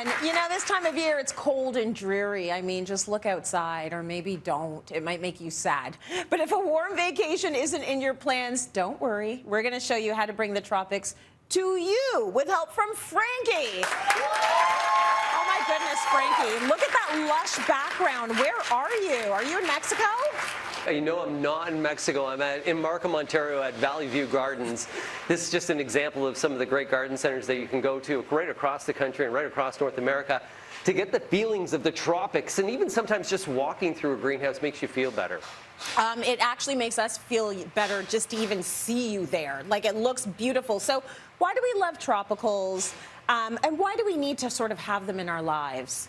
And you know, this time of year, it's cold and dreary. I mean, just look outside, or maybe don't. It might make you sad. But if a warm vacation isn't in your plans, don't worry. We're going to show you how to bring the tropics to you with help from Frankie. Oh my goodness, Frankie. Look at that lush background. Where are you? Are you in Mexico? You know, I'm not in Mexico. I'm in Markham, Ontario at Valley View Gardens. This is just an example of some of the great garden centers that you can go to right across the country and right across North America to get the feelings of the tropics. And even sometimes just walking through a greenhouse makes you feel better. It actually makes us feel better just to even see you there. Like, it looks beautiful. So why do we love tropicals? And why do we need to sort of have them in our lives?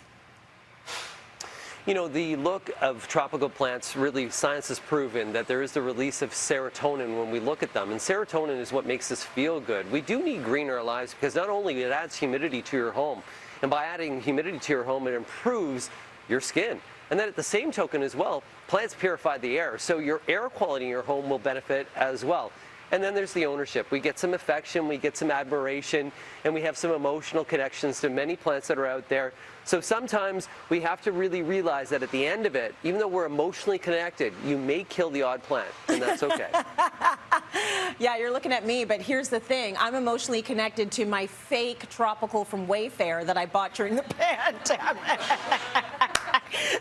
You know, the look of tropical plants, really, science has proven that there is the release of serotonin when we look at them. And serotonin is what makes us feel good. We do need green in our lives because not only it adds humidity to your home, and by adding humidity to your home, it improves your skin. And then at the same token as well, plants purify the air. So your air quality in your home will benefit as well. And then there's the ownership. We get some affection, we get some admiration, and we have some emotional connections to many plants that are out there. So sometimes we have to really realize that at the end of it, even though we're emotionally connected, you may kill the odd plant, and that's okay. Yeah, you're looking at me, but here's the thing. I'm emotionally connected to my fake tropical from Wayfair that I bought during the pandemic.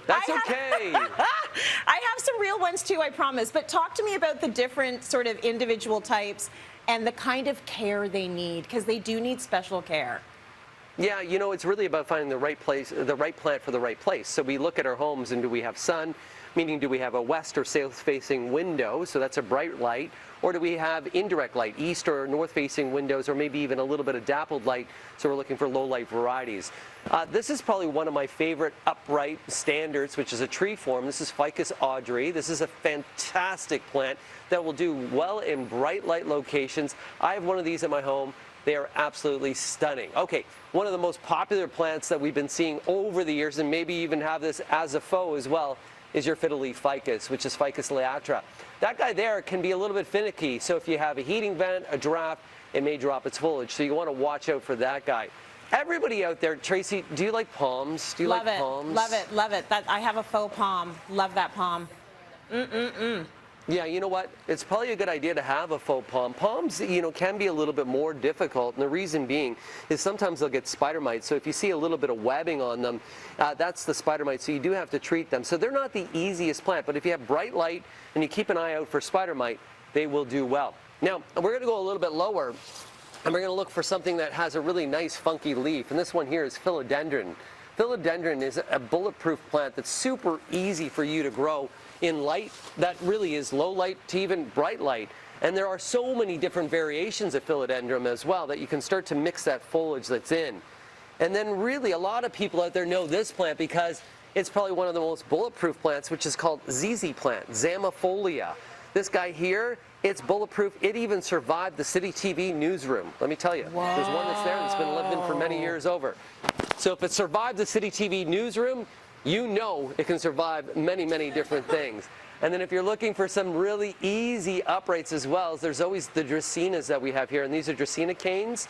That's okay. I have some real ones too, I promise. But talk to me about the different sort of individual types and the kind of care they need, because they do need special care. Yeah, you know, it's really about finding the right place, the right plant for the right place. So we look at our homes and do we have sun, meaning do we have a west or south-facing window, so that's a bright light, or do we have indirect light, east or north-facing windows, or maybe even a little bit of dappled light, so we're looking for low-light varieties. This is probably one of my favorite upright standards, which is a tree form. This is Ficus audrey. This is a fantastic plant that will do well in bright light locations. I have one of these at my home. They are absolutely stunning. Okay, one of the most popular plants that we've been seeing over the years, and maybe even have this as a faux as well, is your fiddle-leaf ficus, which is Ficus leatra. That guy there can be a little bit finicky, so if you have a heating vent, a draft, it may drop its foliage, so you want to watch out for that guy. Everybody out there, Tracy, do you like palms? Do you like palms? Love it, love it. I have a faux palm. Love that palm. Yeah, you know what? It's probably a good idea to have a faux palm. Palms, you know, can be a little bit more difficult, and the reason being is sometimes they'll get spider mites. So if you see a little bit of webbing on them, that's the spider mite, so you do have to treat them. So they're not the easiest plant, but if you have bright light and you keep an eye out for spider mite, they will do well. Now, we're going to go a little bit lower, and we're going to look for something that has a really nice funky leaf, and this one here is philodendron. Philodendron is a bulletproof plant that's super easy for you to grow in light that really is low light to even bright light. And there are so many different variations of philodendron as well that you can start to mix that foliage that's in. And then really a lot of people out there know this plant because it's probably one of the most bulletproof plants, which is called ZZ plant, Zamifolia. This guy here, it's bulletproof. It even survived the City TV newsroom. Let me tell you, Whoa. There's one that's there that's been lived in for many years over. So if it survived the City TV newsroom, you know it can survive many, many different things. And then if you're looking for some really easy uprights as well, there's always the dracaenas that we have here, and these are dracaena canes.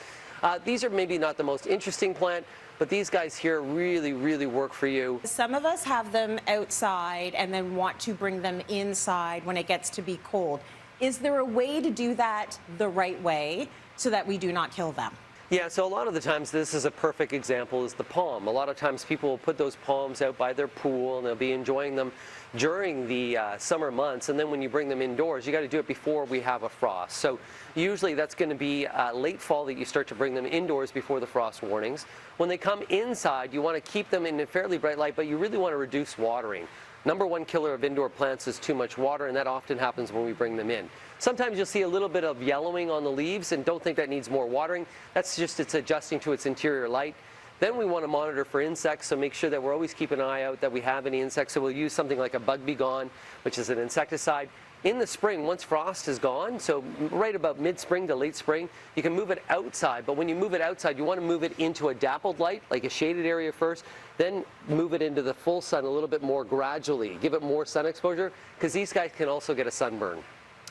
These are maybe not the most interesting plant, but these guys here really, really work for you. Some of us have them outside and then want to bring them inside when it gets to be cold. Is there a way to do that the right way so that we do not kill them? Yeah, so a lot of the times this is a perfect example is the palm. A lot of times people will put those palms out by their pool and they'll be enjoying them during the summer months, and then when you bring them indoors, you got to do it before we have a frost. So usually that's going to be late fall that you start to bring them indoors before the frost warnings. When they come inside, you want to keep them in a fairly bright light, but you really want to reduce watering. Number one killer of indoor plants is too much water, and that often happens when we bring them in. Sometimes you'll see a little bit of yellowing on the leaves, and don't think that needs more watering. That's just it's adjusting to its interior light. Then we want to monitor for insects, so make sure that we're always keeping an eye out that we have any insects. So we'll use something like a Bug Be Gone, which is an insecticide. In the spring, once frost is gone, so right about mid-spring to late spring, you can move it outside. But when you move it outside, you want to move it into a dappled light, like a shaded area first, then move it into the full sun a little bit more gradually. Give it more sun exposure, because these guys can also get a sunburn.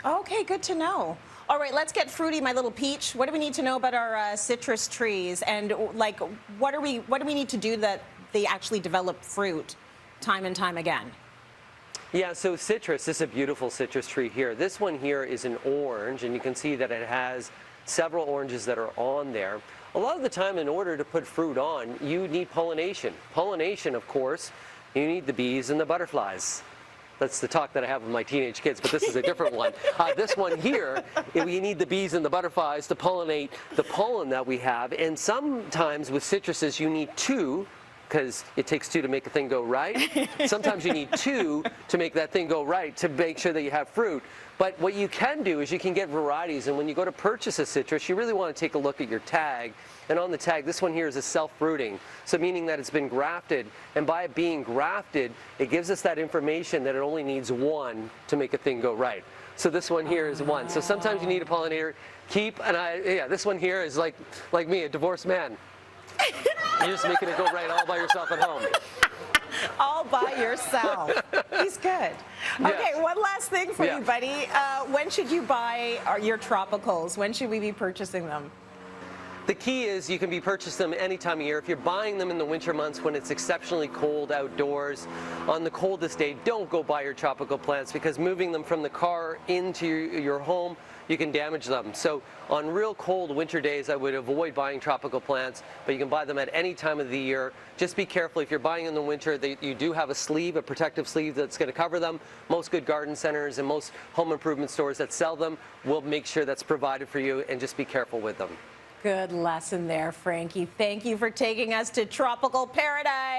Okay, good to know. All right, let's get fruity, my little peach. What do we need to know about our citrus trees, and like, what do we need to do that they actually develop fruit time and time again? Yeah, so citrus, this is a beautiful citrus tree here. This one here is an orange, and you can see that it has several oranges that are on there. A lot of the time, in order to put fruit on, you need pollination. Pollination, of course, you need the bees and the butterflies. That's the talk that I have with my teenage kids, but this is a different one. This one here, we need the bees and the butterflies to pollinate the pollen that we have. And sometimes with citruses, you need two, because it takes two to make a thing go right. Sometimes you need two to make that thing go right, to make sure that you have fruit. But what you can do is you can get varieties, and when you go to purchase a citrus, you really want to take a look at your tag. And on the tag, this one here is a self-fruiting, so meaning that it's been grafted. And by it being grafted, it gives us that information that it only needs one to make a thing go right. So this one here is one. So sometimes you need a pollinator. Keep an eye, yeah, this one here is like me, a divorced man. You're just making it go right all by yourself at home. All by yourself. He's good. Okay, Yes. one last thing for Yeah. you, buddy. When should you buy your tropicals? When should we be purchasing them? The key is you can be purchasing them any time of year. If you're buying them in the winter months when it's exceptionally cold outdoors, on the coldest day, don't go buy your tropical plants, because moving them from the car into your home, you can damage them. So on real cold winter days, I would avoid buying tropical plants, but you can buy them at any time of the year. Just be careful. If you're buying in the winter, you do have a sleeve, a protective sleeve that's going to cover them. Most good garden centers and most home improvement stores that sell them will make sure that's provided for you, and just be careful with them. Good lesson there, Frankie. Thank you for taking us to tropical paradise.